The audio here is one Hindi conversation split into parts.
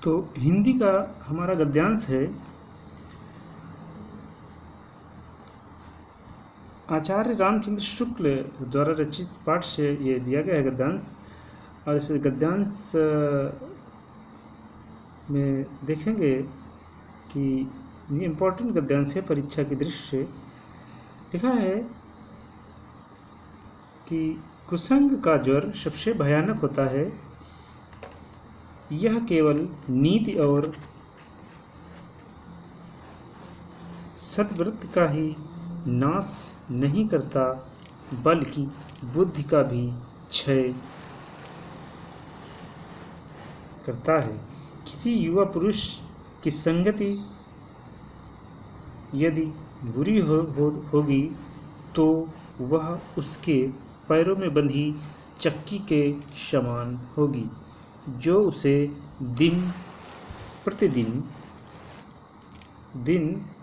तो हिंदी का हमारा गद्यांश है आचार्य रामचंद्र शुक्ल द्वारा रचित पाठ से ये दिया गया है गद्यांश। और इस गद्यांश में देखेंगे कि ये इम्पोर्टेंट गद्यांश है परीक्षा की दृष्टि से। लिखा है कि कुसंग का ज्वर सबसे भयानक होता है, यह केवल नीति और सद्वृत्ति का ही नाश नहीं करता बल्कि बुद्धि का भी क्षय करता है। किसी युवा पुरुष की संगति यदि बुरी होगी तो वह उसके पैरों में बंधी चक्की के समान होगी, जो उसे दिन प्रतिदिन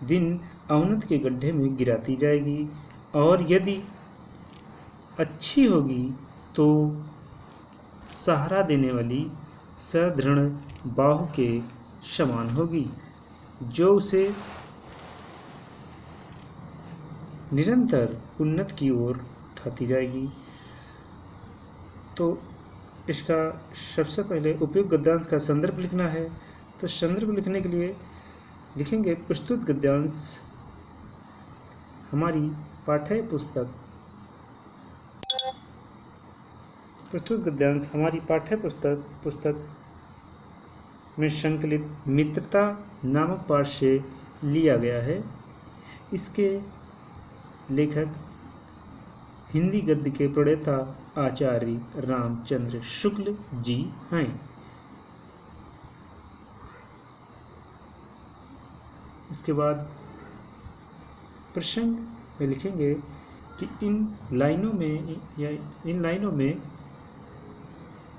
दिन अवनति के गड्ढे में गिराती जाएगी। और यदि अच्छी होगी तो सहारा देने वाली सदृढ़ बाहु के समान होगी, जो उसे निरंतर उन्नति की ओर उठाती जाएगी। तो इसका सबसे पहले उपयुक्त गद्यांश का संदर्भ लिखना है। तो संदर्भ लिखने के लिए लिखेंगे प्रस्तुत गद्यांश हमारी पाठ्य पुस्तक में संकलित मित्रता नामक पाठ से लिया गया है। इसके लेखक हिंदी गद्य के प्रणेता आचार्य रामचंद्र शुक्ल जी हैं। इसके बाद प्रसंग में लिखेंगे कि इन लाइनों में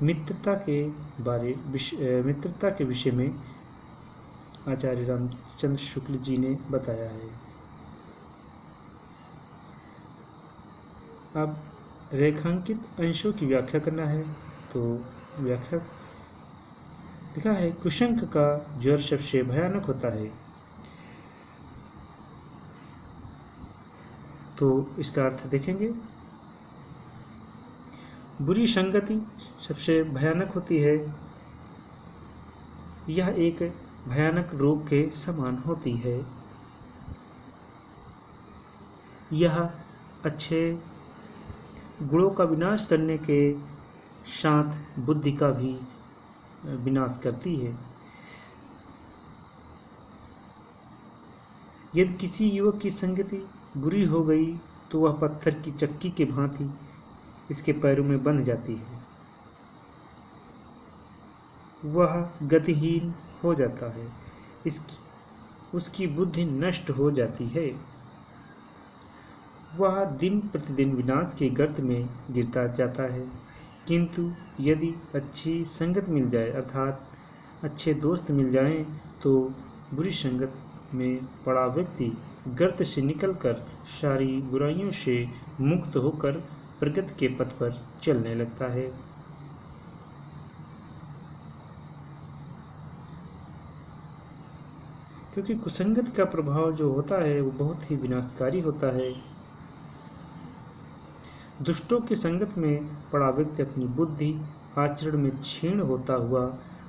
मित्रता के विषय में आचार्य रामचंद्र शुक्ल जी ने बताया है। अब रेखांकित अंशों की व्याख्या करना है। तो व्याख्या लिखा है, कुशंक का ज्वर सबसे भयानक होता है। तो इसका अर्थ देखेंगे, बुरी संगति सबसे भयानक होती है, यह एक भयानक रोग के समान होती है। यह अच्छे गुणों का विनाश करने के साथ बुद्धि का भी विनाश करती है। यदि किसी युवक की संगति बुरी हो गई तो वह पत्थर की चक्की के भांति इसके पैरों में बंध जाती है, वह गतिहीन हो जाता है, उसकी बुद्धि नष्ट हो जाती है, वह दिन प्रतिदिन विनाश के गर्त में गिरता जाता है। किंतु यदि अच्छी संगत मिल जाए, अर्थात अच्छे दोस्त मिल जाएं, तो बुरी संगत में पड़ा व्यक्ति गर्त से निकलकर सारी बुराइयों से मुक्त होकर प्रगति के पथ पर चलने लगता है। क्योंकि कुसंगत का प्रभाव जो होता है वो बहुत ही विनाशकारी होता है। दुष्टों की संगत में पड़ा व्यक्ति अपनी बुद्धि आचरण में क्षीण होता हुआ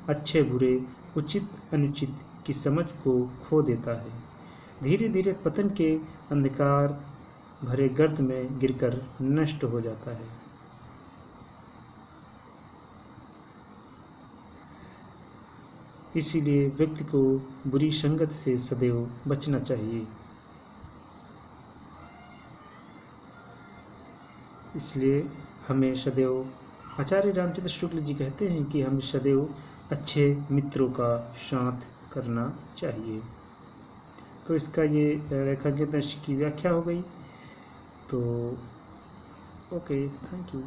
अच्छे बुरे उचित अनुचित की समझ को खो देता है, धीरे धीरे पतन के अंधकार भरे गर्त में गिरकर नष्ट हो जाता है। इसीलिए व्यक्ति को बुरी संगत से सदैव बचना चाहिए। इसलिए हमें सदैव, आचार्य रामचंद्र शुक्ल जी कहते हैं कि हमें सदैव अच्छे मित्रों का साथ करना चाहिए। तो इसका ये रेखांकित अंश की व्याख्या हो गई। तो ओके, थैंक यू।